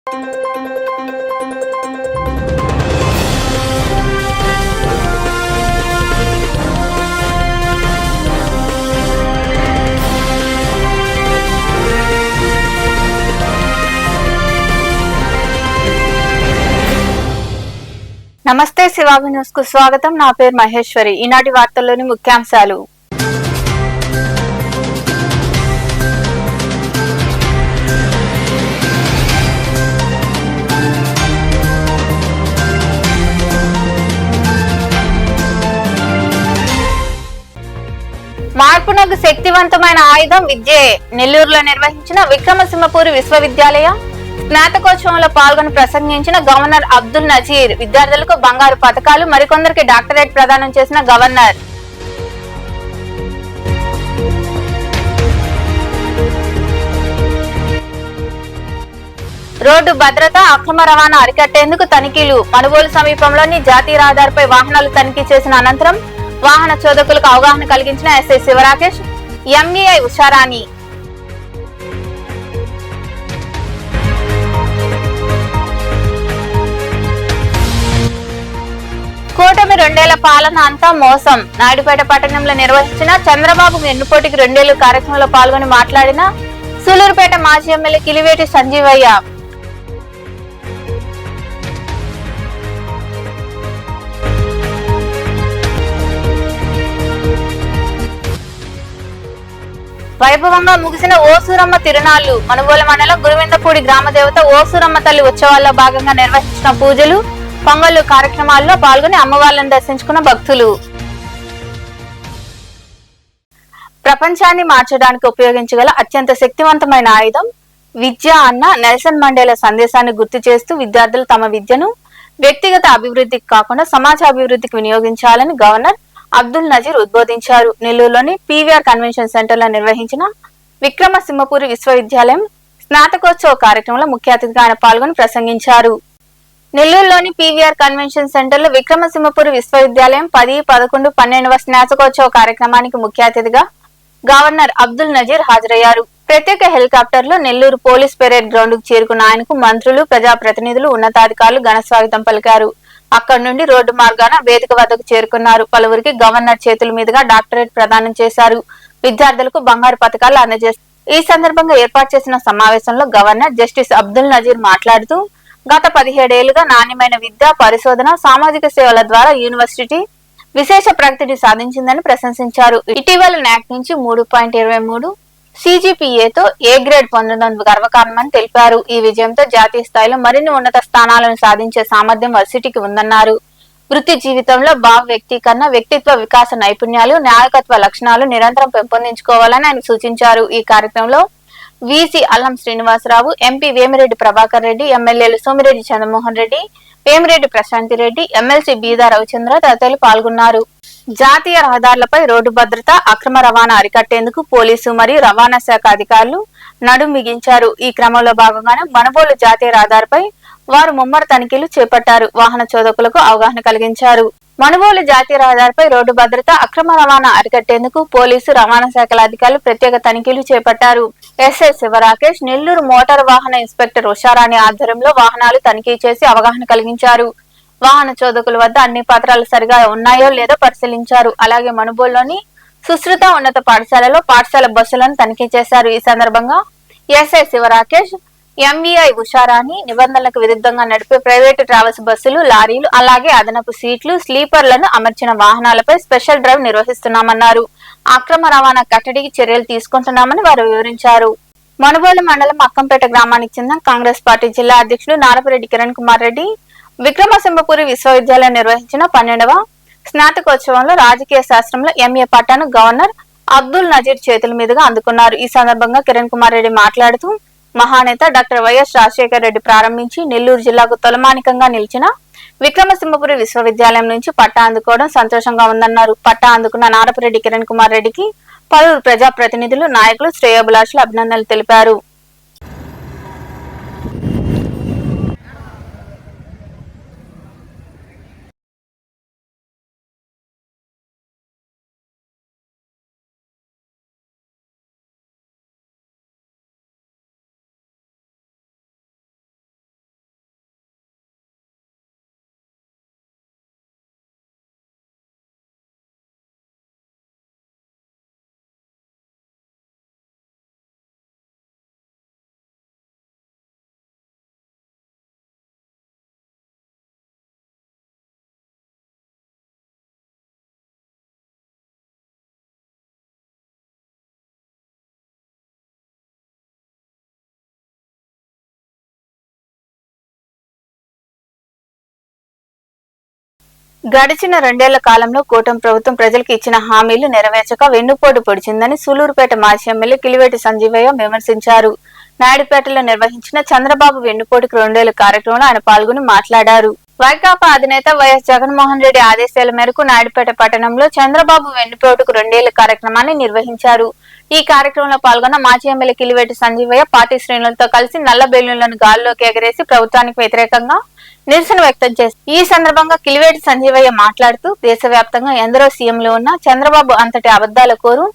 నమస్తే శివాబి న్యూస్ కు స్వాగతం. నా పేరు మహేశ్వరి. ఈనాటి వార్తల్లోని ముఖ్యాంశాలు. మార్పునకు శక్తివంతమైన ఆయుధం విద్యే. నెల్లూరులో నిర్వహించిన విక్రమసింహపురి విశ్వవిద్యాలయ స్నాతకోత్సవంలో పాల్గొని ప్రసంగించిన గవర్నర్ అబ్దుల్ నజీర్. విద్యార్థులకు బంగారు పథకాలు, మరికొందరికి డాక్టరేట్ ప్రదానం చేసిన గవర్నర్. రోడ్డు భద్రత, అక్రమ రవాణా అరికట్టేందుకు తనిఖీలు. మనుబోలు సమీపంలోని జాతీయ రహదారిపై వాహనాలు తనిఖీ చేసిన అనంతరం వాహన చోదకులకు అవగాహన కలిగించిన ఎస్ఐ శివరాకేష్, ఎంఈఐ ఉషారాణి. కూటమి 2 ఏళ్ల పాలన అంతా మోసం. నాయుడుపేట పట్టణంలో నిర్వహించిన చంద్రబాబు ఎన్నుపోటీకి 2 ఏళ్ల కార్యక్రమంలో పాల్గొని మాట్లాడిన సూలూరుపేట మాజీ ఎమ్మెల్యే కిలివేటి సంజీవయ్య. వైభవంగా ముగిసిన ఓసూరమ్మ తిరునాళ్లు. మనుబోలు మండలం గురువిందపూడి గ్రామ దేవత ఓసూరమ్మ తల్లి ఉత్సవాల్లో భాగంగా నిర్వహించిన పూజలు, పొంగళ్లు కార్యక్రమాల్లో పాల్గొని అమ్మవార్లను దర్శించుకున్న భక్తులు. ప్రపంచాన్ని మార్చడానికి ఉపయోగించగల అత్యంత శక్తివంతమైన ఆయుధం విద్య అన్న నెల్సన్ మండేలా సందేశాన్ని గుర్తు చేస్తూ విద్యార్థులు తమ విద్యను వ్యక్తిగత అభివృద్ధికి కాకుండా సమాజ అభివృద్ధికి వినియోగించాలని గవర్నర్ అబ్దుల్ నజీర్ ఉద్బోధించారు. నెల్లూరులోని పీవీఆర్ కన్వెన్షన్ సెంటర్ లో నిర్వహించిన విక్రమసింహపురి విశ్వవిద్యాలయం స్నాతకోత్సవ కార్యక్రమంలో ముఖ్య అతిథిగా ఆయన పాల్గొని ప్రసంగించారు. నెల్లూరులోని పీవీఆర్ కన్వెన్షన్ సెంటర్ లో విక్రమసింహపురి విశ్వవిద్యాలయం 10, 11, 12వ స్నాతకోత్సవ కార్యక్రమానికి ముఖ్య అతిథిగా గవర్నర్ అబ్దుల్ నజీర్ హాజరయ్యారు. ప్రత్యేక హెలికాప్టర్ లో నెల్లూరు పోలీస్ పెరేడ్ గ్రౌండ్ కు చేరుకున్న ఆయనకు మంత్రులు, ప్రజాప్రతినిధులు, ఉన్నతాధికారులు ఘన స్వాగతం పలికారు. అక్కడి నుండి రోడ్డు మార్గాన వేదిక వద్దకు చేరుకున్నారు. పలువురికి గవర్నర్ చేతుల మీదుగా డాక్టరేట్ ప్రదానం చేశారు. విద్యార్థులకు బంగారు పథకాలు అందజేశారు. ఈ సందర్భంగా ఏర్పాటు చేసిన సమావేశంలో గవర్నర్ జస్టిస్ అబ్దుల్ నజీర్ మాట్లాడుతూ గత 17 ఏళ్లుగా నాణ్యమైన విద్య, పరిశోధన, సామాజిక సేవల ద్వారా యూనివర్సిటీ విశేష ప్రగతిని సాధించిందని ప్రశంసించారు. ఇటీవల నాక్ నుంచి 3.23 సిజిపిఏతో ఏ గ్రేడ్ పొందడం గర్వకారణమని తెలిపారు. ఈ విజయంతో జాతీయ స్థాయిలో మరిన్ని ఉన్నత స్థానాలను సాధించే సామర్థ్యం వర్సిటీకి ఉందన్నారు. వృత్తి జీవితంలో భావ వ్యక్తీకరణ, వ్యక్తిత్వ వికాస నైపుణ్యాలు, నాయకత్వ లక్షణాలు నిరంతరం పెంపొందించుకోవాలని ఆయన సూచించారు. ఈ కార్యక్రమంలో వీసీ అల్లం శ్రీనివాసరావు, ఎంపీ వేమిరెడ్డి ప్రభాకర్ రెడ్డి, ఎమ్మెల్యేలు సోమిరెడ్డి చంద్రమోహన్ రెడ్డి, వేమిరెడ్డి ప్రశాంతి రెడ్డి, ఎమ్మెల్సీ బీదా రవిచంద్ర తదితరులు పాల్గొన్నారు. జాతీయ రహదారులపై రోడ్డు భద్రత, అక్రమ రవాణా అరికట్టేందుకు పోలీసు మరియు రవాణా శాఖ అధికారులు నడుం బిగించారు. ఈ క్రమంలో భాగంగానే మనుబోలు జాతీయ రహదారిపై వారు ముమ్మర తనిఖీలు చేపట్టారు. వాహన చోదకులకు అవగాహన కలిగించారు. మనుబోలు జాతీయ రహదారిపై రోడ్డు భద్రత, అక్రమ రవాణా అరికట్టేందుకు పోలీసు, రవాణా శాఖల అధికారులు ప్రత్యేక తనిఖీలు చేపట్టారు. ఎస్ఐ శివరాకేష్, నెల్లూరు మోటార్ వాహన ఇన్స్పెక్టర్ ఉషారాణి ఆధ్వర్యంలో వాహనాలు తనిఖీ చేసి అవగాహన కలిగించారు. వాహన చోదకుల వద్ద అన్ని పత్రాలు సరిగా ఉన్నాయో లేదో పరిశీలించారు. అలాగే మనుబోలులోని సుశ్రుత ఉన్నత పాఠశాలలో పాఠశాల బస్సులను తనిఖీ చేశారు. ఈ సందర్భంగా ఎస్ఐ శివరాకేష్, ఎంఈఐ ఉషారాణి నిబంధనలకు విరుద్ధంగా నడిపే ప్రైవేటు ట్రావెల్స్ బస్సులు, లారీలు, అలాగే అదనపు సీట్లు, స్లీపర్లను అమర్చిన వాహనాలపై స్పెషల్ డ్రైవ్ నిర్వహిస్తున్నామన్నారు. అక్రమ రవాణా కట్టడికి చర్యలు తీసుకుంటున్నామని వారు వివరించారు. మనుబోలు మండలం అక్కంపేట గ్రామానికి చెందిన కాంగ్రెస్ పార్టీ జిల్లా అధ్యక్షుడు నారపురెడ్డి కిరణ్ కుమార్ రెడ్డి విక్రమసింహపురి విశ్వవిద్యాలయం నిర్వహించిన 12వ స్నాతకోత్సవంలో రాజకీయ శాస్త్రంలో ఎంఏ పట్టాను గవర్నర్ అబ్దుల్ నజీర్ చేతుల మీదుగా అందుకున్నారు. ఈ సందర్భంగా కిరణ్ కుమార్ రెడ్డి మాట్లాడుతూ మహానేత డాక్టర్ వైఎస్ రాజశేఖర రెడ్డి ప్రారంభించి నెల్లూరు జిల్లాకు తొలమానికంగా నిలిచిన విక్రమసింహపురి విశ్వవిద్యాలయం నుంచి పట్టా అందుకోవడం సంతోషంగా ఉందన్నారు. పట్టా అందుకున్న నారపురెడ్డి కిరణ్ కుమార్ రెడ్డికి పలువురు ప్రజాప్రతినిధులు, నాయకులు, శ్రేయోభిలాషులు అభినందనలు తెలిపారు. గడిచిన 2 ఏళ్ల కాలంలో కూటమి ప్రభుత్వం ప్రజలకు ఇచ్చిన హామీలు నెరవేర్చక వెన్నుపోటు పొడిచిందని సూలూరుపేట మాజీ ఎమ్మెల్యే కిలివేటి సంజీవయ్య విమర్శించారు. నాయుడుపేటలో నిర్వహించిన చంద్రబాబు వెన్నుపోటుకు 2 ఏళ్ల కార్యక్రమంలో ఆయన పాల్గొని మాట్లాడారు. వైకాపా అధినేత వైఎస్ జగన్మోహన్ రెడ్డి ఆదేశాల మేరకు నాయుడుపేట పట్టణంలో చంద్రబాబు వెన్నుపోటుకు 2 ఏళ్ల కార్యక్రమాన్ని నిర్వహించారు. ఈ కార్యక్రమంలో పాల్గొన్న మాజీ ఎమ్మెల్యే కిలివేటి సంజీవయ్య పార్టీ శ్రేణులతో కలిసి నల్ల బెలూన్లను గాల్లోకి ఎగరేసి ప్రభుత్వానికి వ్యతిరేకంగా నిరసన వ్యక్తం చేశారు. ఈ సందర్భంగా కిలివేటి సంజీవయ్య మాట్లాడుతూ దేశవ్యాప్తంగా ఎందరో సీఎంలు ఉన్నా చంద్రబాబు అంతటి అబద్దాల కోరు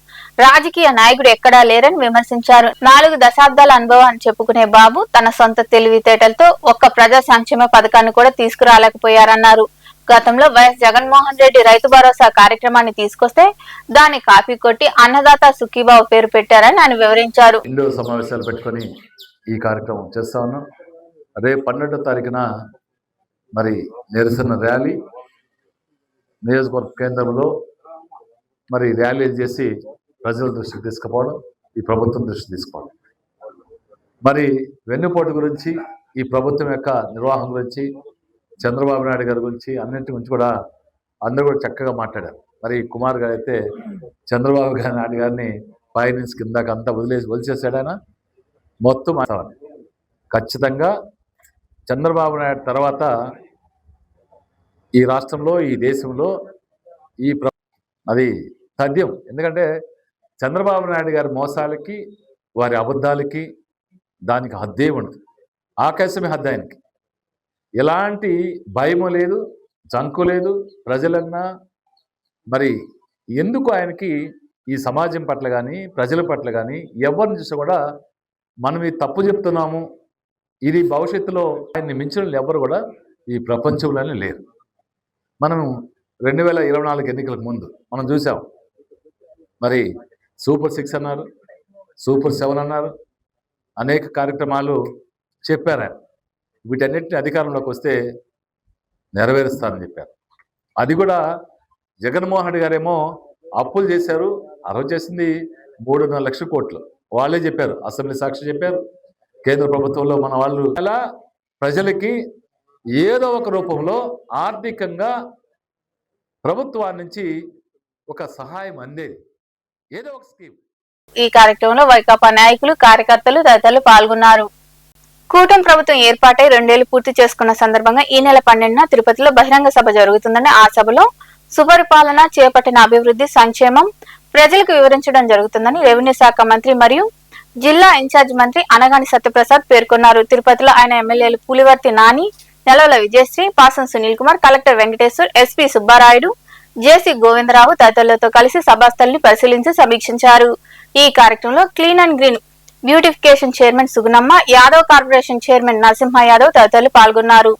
రాజకీయ నాయకుడు ఎక్కడా లేరని విమర్శించారు. 4 దశాబ్దాల అనుభవాన్ని చెప్పుకునే బాబు తన సొంత తెలివితేటలతో ఒక్క ప్రజా సంక్షేమ పథకాన్ని కూడా తీసుకురాలేకపోయారన్నారు. గతంలో వైఎస్ జగన్మోహన్ రెడ్డి రైతు భరోసా కార్యక్రమాన్ని తీసుకొస్తే దాన్ని కాపీ కొట్టి అన్నదాత సుఖీబాబు పేరు పెట్టారని ఆయన వివరించారు. సమావేశాలు పెట్టుకొని ఈ కార్యక్రమం చేస్తా ఉన్నాం. రేపు 12వ తారీఖున మరి నిరసన ర్యాలీ నియోజకవర్గ కేంద్రంలో మరి ర్యాలీలు చేసి ప్రజల దృష్టికి తీసుకుపోవడం, ఈ ప్రభుత్వం దృష్టికి తీసుకోవడం, మరి వెన్నుపోటు గురించి, ఈ ప్రభుత్వం యొక్క నిర్వాహం గురించి, చంద్రబాబు నాయుడు గారి గురించి, అన్నింటి గురించి కూడా అందరూ కూడా చక్కగా మాట్లాడారు. మరి కుమార్ గారు అయితే చంద్రబాబు నాయుడు గారిని ఫైనాన్స్ కిందకి అంతా వదిలేసాడు. ఆయన మొత్తం ఖచ్చితంగా చంద్రబాబు నాయుడు తర్వాత ఈ రాష్ట్రంలో, ఈ దేశంలో అది తథ్యం. ఎందుకంటే చంద్రబాబు నాయుడు గారి మోసాలకి, వారి అబద్ధాలకి దానికి హద్దే ఉండదు. ఆకాశమే హద్దు ఆయనకి. ఎలాంటి భయము లేదు, జంకు లేదు. ప్రజలన్నా మరి ఎందుకు ఆయనకి ఈ సమాజం పట్ల కానీ, ప్రజల పట్ల కానీ ఎవరిని చూసి కూడా మనం ఈ తప్పు చెప్తున్నాము, ఇది భవిష్యత్తులో ఆయన్ని మించిన ఎవరు కూడా ఈ ప్రపంచంలోనే లేరు. మనం 2024 ఎన్నికలకు ముందు మనం చూసాం. మరి సూపర్ 6 అన్నారు, సూపర్ 7 అన్నారు, అనేక కార్యక్రమాలు చెప్పారు. వీటన్నిటిని అధికారంలోకి వస్తే నెరవేరుస్తారని చెప్పారు. అది కూడా జగన్మోహన్ రెడ్డి గారేమో అప్పులు చేశారు. ఆ రోజు చేసింది 3.5 లక్షల కోట్లు. వాళ్ళే చెప్పారు, అసెంబ్లీ సాక్షి చెప్పారు, కేంద్ర ప్రభుత్వంలో మన వాళ్ళు. అలా ప్రజలకి ఏదో ఒక రూపంలో ఆర్థికంగా ప్రభుత్వాన్ని నుంచి ఒక సహాయం అందేది, ఏదో ఒక స్కీమ్. ఈ కార్యక్రమంలో వైకాపా నాయకులు, కార్యకర్తలు తదితరులు పాల్గొన్నారు. కూటమి ప్రభుత్వం ఏర్పాటై 2 ఏళ్లు పూర్తి చేసుకున్న సందర్భంగా ఈ నెల 12న తిరుపతిలో బహిరంగ సభ జరుగుతుందని, ఆ సభలో సుపరిపాలన, చేపట్టిన అభివృద్ధి, సంక్షేమం ప్రజలకు వివరించడం జరుగుతుందని రెవెన్యూ శాఖ మంత్రి మరియు జిల్లా ఇన్ఛార్జ్ మంత్రి అనగాని సత్యప్రసాద్ పేర్కొన్నారు. తిరుపతిలో ఆయన ఎమ్మెల్యేలు పులివర్తి నాని, నెలవల విజయశ్రీ, పాసం సునీల్ కుమార్, కలెక్టర్ వెంకటేశ్వర్, ఎస్పీ సుబ్బారాయుడు, జేసీ గోవిందరావు తదితరులతో కలిసి సభాస్థలిని పరిశీలించి సమీక్షించారు. ఈ కార్యక్రమంలో clean and green beautification chairman Sugunamma, Yadav corporation chairman Narasimha Yadav తదితరులు పాల్గొన్నారు.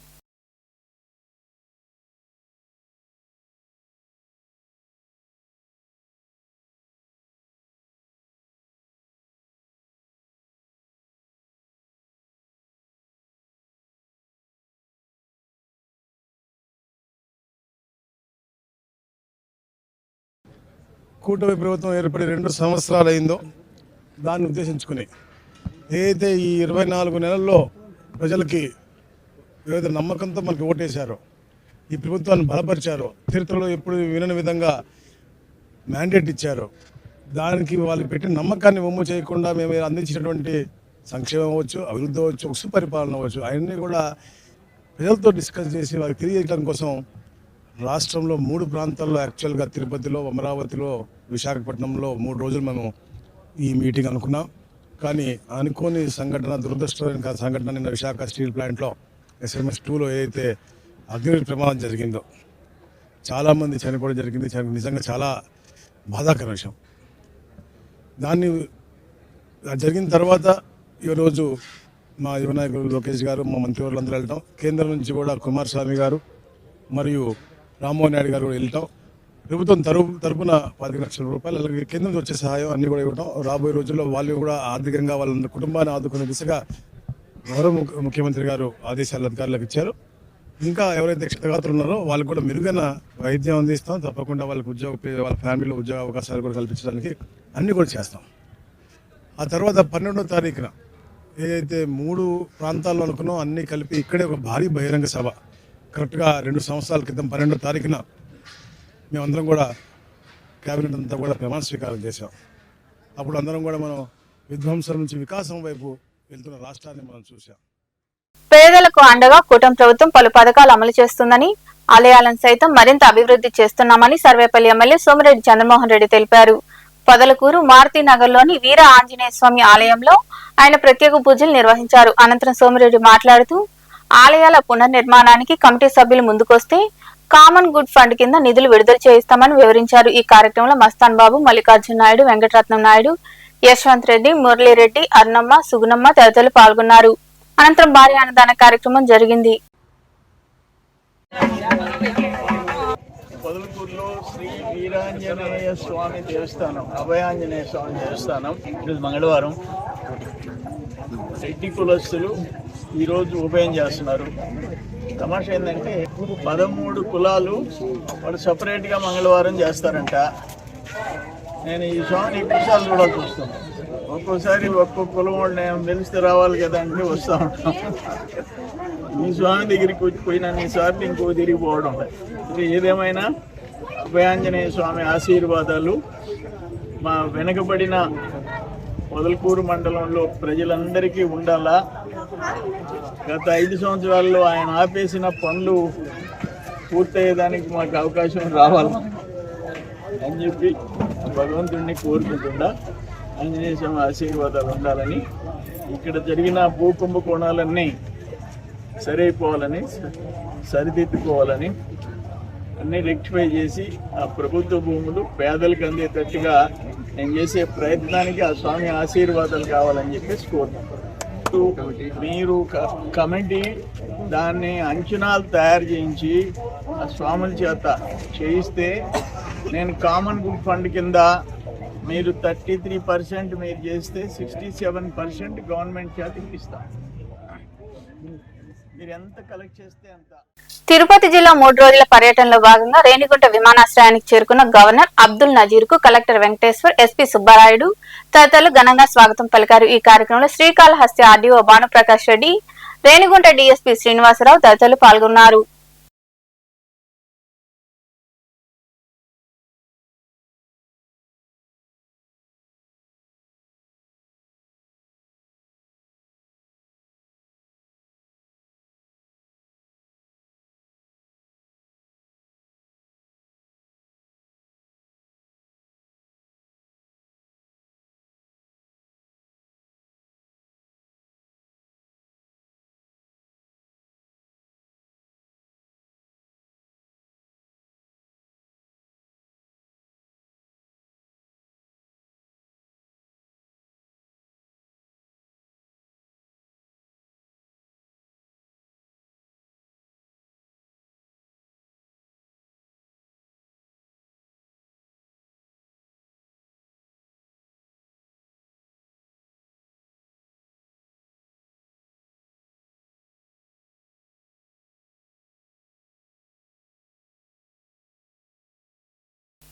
కూటమి ప్రభుత్వం ఏర్పడి 2 సంవత్సరాలు అయిందో దాన్ని ఉద్దేశించుకుని ఏదైతే ఈ 24 నెలల్లో ప్రజలకి ఏదైతే నమ్మకంతో మనకి ఓటేశారో, ఈ ప్రభుత్వాన్ని బలపరిచారో, చరిత్రలో ఎప్పుడు వినని విధంగా మ్యాండేట్ ఇచ్చారో, దానికి వాళ్ళకి పెట్టిన నమ్మకాన్ని వమ్ము చేయకుండా మేము అందించినటువంటి సంక్షేమం అవ్వచ్చు, అభివృద్ధి అవ్వచ్చు, సుపరిపాలన అవ్వచ్చు, అవన్నీ కూడా ప్రజలతో డిస్కస్ చేసి వారికి తెలియజేయడం కోసం రాష్ట్రంలో 3 ప్రాంతాల్లో, యాక్చువల్గా తిరుపతిలో, అమరావతిలో, విశాఖపట్నంలో 3 రోజులు మేము ఈ మీటింగ్ అనుకున్నాం. కానీ అనుకోని సంఘటన, దురదృష్టమైన సంఘటన నిన్న విశాఖ స్టీల్ ప్లాంట్లో SMS 2లో ఏదైతే అగ్ని ప్రమాదం జరిగిందో, చాలామంది చనిపోవడం జరిగింది. నిజంగా చాలా బాధాకర విషయం. దాన్ని జరిగిన తర్వాత ఈరోజు మా యువ నాయకులు లోకేష్ గారు, మా మంత్రివర్లందరూ వెళ్ళటం, కేంద్రం నుంచి కూడా కుమారస్వామి గారు మరియు రామ్మోహన్ నాయుడు గారు కూడా వెళ్ళటం, ప్రభుత్వం తరపున 10 లక్షల రూపాయలు, అలాగే కేంద్రం వచ్చే సహాయం అన్ని కూడా ఇవ్వడం, రాబోయే రోజుల్లో వాళ్ళు కూడా ఆర్థికంగా వాళ్ళ కుటుంబాన్ని ఆదుకునే దిశగా గౌరవ ముఖ్యమంత్రి గారు ఆదేశాలు అధికారులకు ఇచ్చారు. ఇంకా ఎవరైతే క్షతగాత్రులు ఉన్నారో వాళ్ళకు కూడా మెరుగైన వైద్యం అందిస్తాం. తప్పకుండా వాళ్ళకి వాళ్ళ ఫ్యామిలీలో ఉద్యోగ అవకాశాలు కూడా కల్పించడానికి అన్నీ కూడా చేస్తాం. ఆ తర్వాత 12వ తారీఖున ఏదైతే 3 ప్రాంతాల్లో అనుకున్నాం అన్నీ కలిపి ఇక్కడే ఒక భారీ బహిరంగ సభ కరెక్ట్గా 2 సంవత్సరాల క్రితం 12వ తారీఖున మేమందరం కూడా క్యాబినెట్ అంతా కూడా ప్రమాణ స్వీకారం చేశాం. అప్పుడు అందరం కూడా మనం విధ్వంసం నుంచి వికాసం వైపు వెళ్తున్న రాష్ట్రాన్ని మనం చూసాం. పేదలకు అండగా కూటమి ప్రభుత్వం పలు పథకాలు అమలు చేస్తుందని, ఆలయాలను సైతం మరింత అభివృద్ధి చేస్తున్నామని సర్వేపల్లి ఎమ్మెల్యే సోమిరెడ్డి చంద్రమోహన్ రెడ్డి తెలిపారు. పొదలకూరు మారుతినగర్లోని వీర ఆంజనేయ స్వామి ఆలయంలో ఆయన ప్రత్యేక పూజలు నిర్వహించారు. అనంతరం సోమిరెడ్డి మాట్లాడుతూ ఆలయాల పునర్నిర్మాణానికి కమిటీ సభ్యులు ముందుకొస్తే కామన్ గుడ్ ఫండ్ కింద నిధులు విడుదల చేయిస్తామని వివరించారు. ఈ కార్యక్రమంలో మస్తాన్ బాబు, మల్లికార్జున నాయుడు, వెంకటరత్నం నాయుడు, యశ్వంత్ రెడ్డి, మురళీరెడ్డి, అర్ణమ్మ, సుగుణమ్మ తదితరులు పాల్గొన్నారు. అనంతరం భారీ అన్నదాన కార్యక్రమం జరిగింది. పొదలకూరులో శ్రీ వీరాంజనేయ స్వామి దేవస్థానం, అభయాంజనేయ స్వామి దేవస్థానం ఈరోజు మంగళవారం రెడ్డి కులస్తులు ఈరోజు ఉభయం చేస్తున్నారు. తమాషా ఏంటంటే 13 కులాలు వాళ్ళు సపరేట్గా మంగళవారం చేస్తారంట. నేను ఈ స్వామిని ఎక్కువసార్లు చూడాల్సి వస్తాను. ఒక్కోసారి ఒక్కొక్క కులం వాళ్ళు నేను తెలిస్తే రావాలి కదా అంటే వస్తూ ఉంటాం. ఈ స్వామి దగ్గరికి పోయినన్నిసార్లు ఇంకో తిరిగిపోవడం. ఏదేమైనా అభయాంజనేయ స్వామి ఆశీర్వాదాలు మా వెనుకబడిన పొదలకూరు మండలంలో ప్రజలందరికీ ఉండాలా. గత 5 సంవత్సరాల్లో ఆయన ఆపేసిన పనులు పూర్తయ్యేదానికి మాకు అవకాశం రావాలి అని చెప్పి భగవంతుడిని కోరుకుంటుండా ఆంజనేయ స్వామి ఆశీర్వాదాలు ఉండాలని, ఇక్కడ జరిగిన భూకుంభకోణాలన్నీ సరైపోవాలని, సరిదిద్దుకోవాలని, అన్నీ రెక్టిఫై చేసి ఆ ప్రభుత్వ భూములు పేదలకు అందేటట్టుగా నేను చేసే ప్రయత్నానికి ఆ స్వామి ఆశీర్వాదాలు కావాలని చెప్పేసి కోరుతున్నాను. మీరు కమిటీ దాన్ని అంచనాలు తయారు చేయించి ఆ స్వాముల చేత చేయిస్తే నేను కామన్ గుడ్ ఫండ్ కింద మీరు 33% మీరు చేస్తే 67% గవర్నమెంట్ చేతికి ఇస్తాం. మీరు ఎంత కలెక్ట్ చేస్తే అంత. తిరుపతి జిల్లా 3 రోజుల పర్యటనలో భాగంగా రేణిగుంట విమానాశ్రయానికి చేరుకున్న గవర్నర్ అబ్దుల్ నజీర్ కు కలెక్టర్ వెంకటేశ్వర్, ఎస్పీ సుబ్బారాయుడు తదితరులు ఘనంగా స్వాగతం పలికారు. ఈ కార్యక్రమంలో శ్రీకాళహస్తి ఆర్డీఓ భానుప్రకాష్ రెడ్డి, రేణిగుంట డీఎస్పీ శ్రీనివాసరావు తదితరులు పాల్గొన్నారు.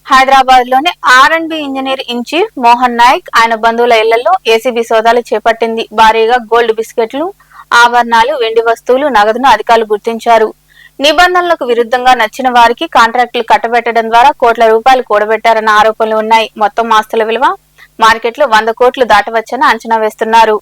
హైదరాబాద్ లోని R&B engineer in chief Mohan Nayak, ఆయన బంధువుల ఇళ్లలో ఏసీబీ సోదాలు చేపట్టింది. భారీగా గోల్డ్ బిస్కెట్లు, ఆభరణాలు, వెండి వస్తువులు, నగదును అధికారులు గుర్తించారు. నిబంధనలకు విరుద్ధంగా నచ్చిన వారికి కాంట్రాక్టులు కట్టబెట్టడం ద్వారా కోట్ల రూపాయలు కూడబెట్టారన్న ఆరోపణలు ఉన్నాయి. మొత్తం ఆస్తుల విలువ మార్కెట్లో 100 కోట్లు దాటవచ్చని అంచనా వేస్తున్నారు.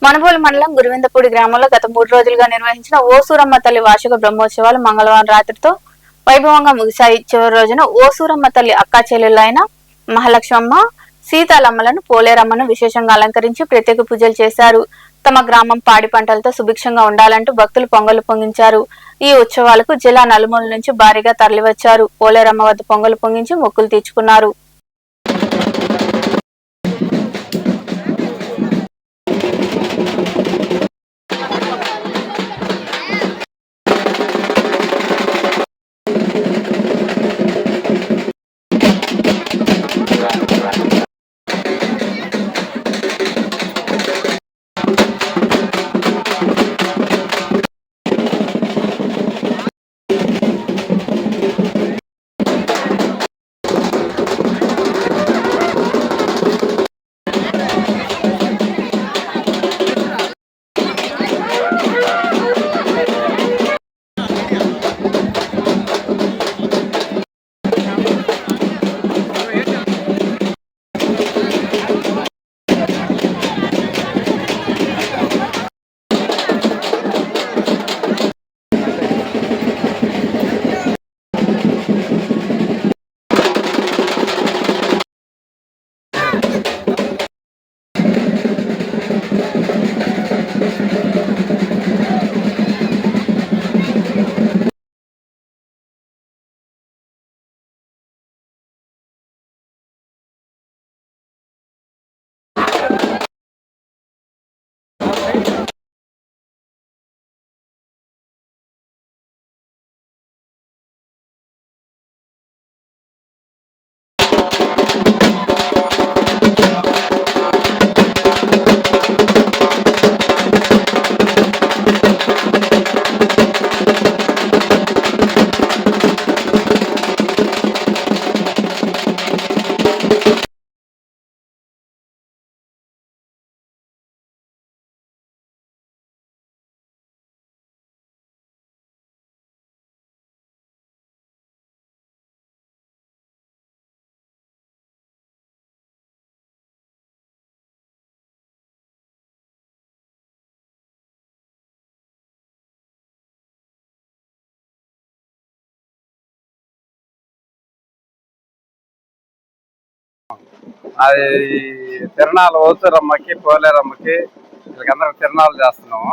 మనుబోలు మండలం గురువిందపూడి గ్రామంలో గత 3 రోజులుగా నిర్వహించిన ఓసూరమ్మ తల్లి వార్షిక బ్రహ్మోత్సవాలు మంగళవారం రాత్రితో వైభవంగా ముగిశాయి. చివరి రోజున ఓసూరమ్మ తల్లి అక్కా చెల్లెలైన మహాలక్ష్మమ్మ, సీతాలమ్మలను పోలేరమ్మను విశేషంగా అలంకరించి ప్రత్యేక పూజలు చేశారు. తమ గ్రామం పాడి పంటలతో సుభిక్షంగా ఉండాలంటూ భక్తులు పొంగలు పొంగించారు. ఈ ఉత్సవాలకు జిల్లా నలుమూల నుంచి భారీగా తరలివచ్చారు. పోలేరమ్మ వద్ద పొంగలు పొంగించి మొక్కులు తీర్చుకున్నారు. అది తిరణాలు ఓసూరమ్మకి పోలేరమ్మకి వీళ్ళకందరికి తిరణాలు చేస్తున్నాము.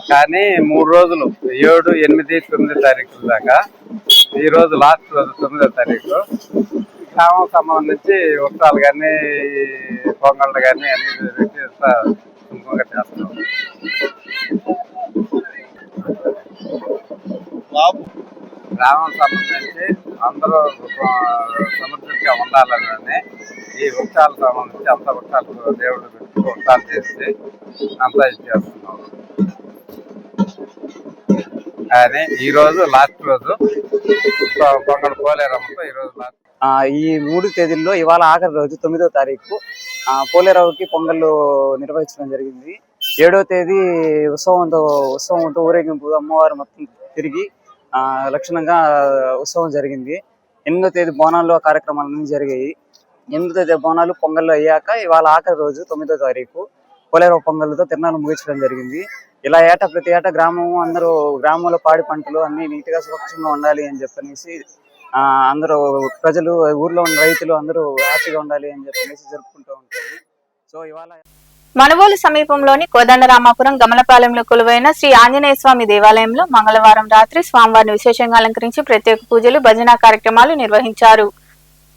కానీ 3 రోజులు 7, 8, 9 తారీఖుల దాకా. ఈ రోజు లాస్ట్ రోజు 9వ తారీఖు గ్రామం సంబంధించి ఉత్సవాలు కానీ పొంగళ్ళు కానీ అన్ని పెట్టి సుఖంగా చేస్తున్నాము. గ్రామం సంబంధించి అందరూ సమృద్ధిగా ఉండాలని ఈ వృక్షాలకు సంబంధించి అంత వృక్షాలు దేవుడు పెట్టి వృక్షాలు చేసి అంతా చేస్తున్నాం. కానీ ఈరోజు లాస్ట్ రోజు పొంగల్ పోలేరమ్మతో ఈరోజు లాస్ట్. ఈ 3 తేదీల్లో ఇవాళ ఆఖరి రోజు 9వ తారీఖు పోలేరమ్మకి పొంగళ్ళు నిర్వహించడం జరిగింది. 7వ తేదీ ఉత్సవంతో ఊరేగింపు అమ్మవారు మొత్తం తిరిగి లక్షణంగా ఉత్సవం జరిగింది. 8వ తేదీ బోనాల్లో కార్యక్రమాలన్నీ జరిగాయి. 8వ తేదీ బోనాలు పొంగళ్ళు అయ్యాక ఇవాళ ఆఖరి రోజు 9వ తారీఖు పోలేరమ్మ పొంగళ్ళతో తిరణాలు ముగించడం జరిగింది. ఇలా ప్రతి ఏటా గ్రామంలో పాడి పంటలు అన్ని నీట్గా సురక్షితంగా ఉండాలి అని చెప్పనేసి అందరూ ప్రజలు ఊర్లో ఉన్న రైతులు అందరూ హ్యాపీగా ఉండాలి అని చెప్పనేసి జరుపుకుంటూ ఉంటారు. సో ఇవాళ మనుబోలు సమీపంలోని కోదండరామాపురం గమలపాలెంలో కొలువైన శ్రీ ఆంజనేయ స్వామి దేవాలయంలో మంగళవారం రాత్రి స్వామివారిని విశేషంగా అలంకరించి ప్రత్యేక పూజలు భజన కార్యక్రమాలు నిర్వహించారు.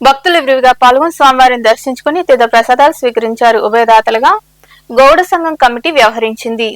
భక్తులు విరివిగా పాల్గొని స్వామివారిని దర్శించుకుని తీర్థ ప్రసాదాలు స్వీకరించారు. ఉభయదాతలుగా గౌడ సంఘం కమిటీ వ్యవహరించింది.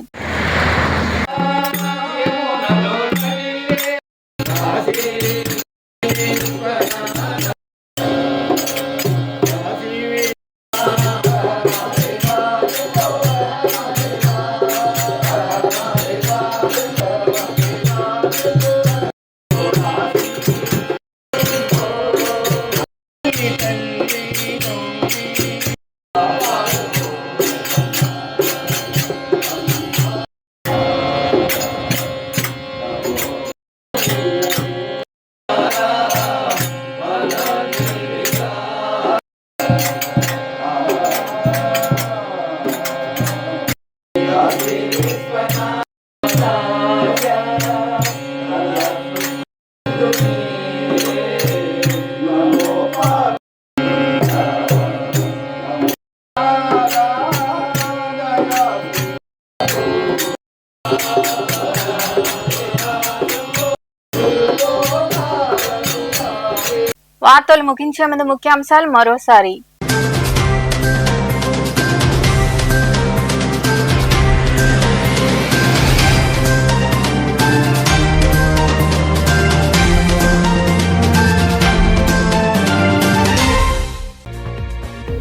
వార్తలు ముగించే ముందు ముఖ్యాంశాలు మరోసారి.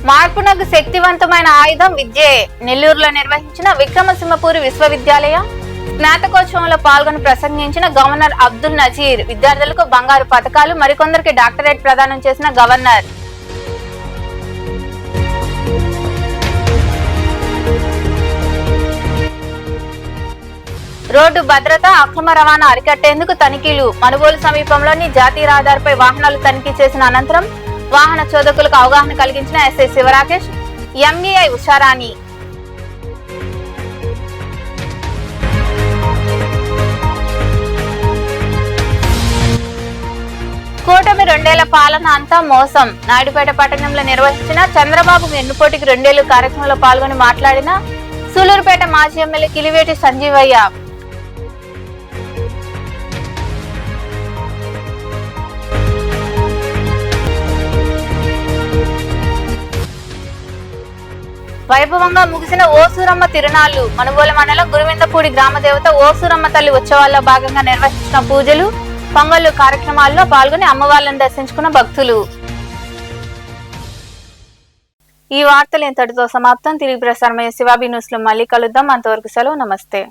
మార్పునకు శక్తివంతమైన ఆయుధం విద్యే. నెల్లూరులో నిర్వహించిన విక్రమసింహపురి విశ్వవిద్యాలయ స్నాతకోత్సవంలో పాల్గొని ప్రసంగించిన గవర్నర్ అబ్దుల్ నజీర్. విద్యార్థులకు బంగారు పతకాలు, మరికొందరికి డాక్టరేట్ ప్రదానం చేసిన గవర్నర్. రోడ్డు భద్రత, అక్రమ రవాణా అరికట్టేందుకు తనిఖీలు. మనుగోలు సమీపంలోని జాతీయ రహదారిపై వాహనాలు తనిఖీ చేసిన అనంతరం వాహన చోదకులకు అవగాహన కలిగించిన ఎస్ఐ శివరాకేష్, ఎంఈఐ ఉషారాణి. కూటమి 2 ఏళ్ల పాలన అంతా మోసం. నాయుడుపేట పట్టణంలో నిర్వహించిన చంద్రబాబు ఎన్నుపోటీకి 2 ఏళ్ల కార్యక్రమంలో పాల్గొని మాట్లాడిన సూలూరుపేట మాజీ ఎమ్మెల్యే కిలివేటి సంజీవయ్య. వైభవంగా ముగిసిన ఓసూరమ్మ తిరునాళ్లు. మనుగోలు మండలం గురువిందపూడి గ్రామ దేవత ఓసూరమ్మ తల్లి ఉత్సవాల్లో భాగంగా నిర్వహించిన పూజలు, పొంగళ్ళు కార్యక్రమాల్లో పాల్గొని అమ్మవార్లను దర్శించుకున్న భక్తులు. ఈ వార్తలు ఇంతటితో సమాప్తం. తిరిగి ప్రసారమయ్యే శివాబీ న్యూస్ లో మళ్ళీ కలుద్దాం. అంతవరకు సెలవు. నమస్తే.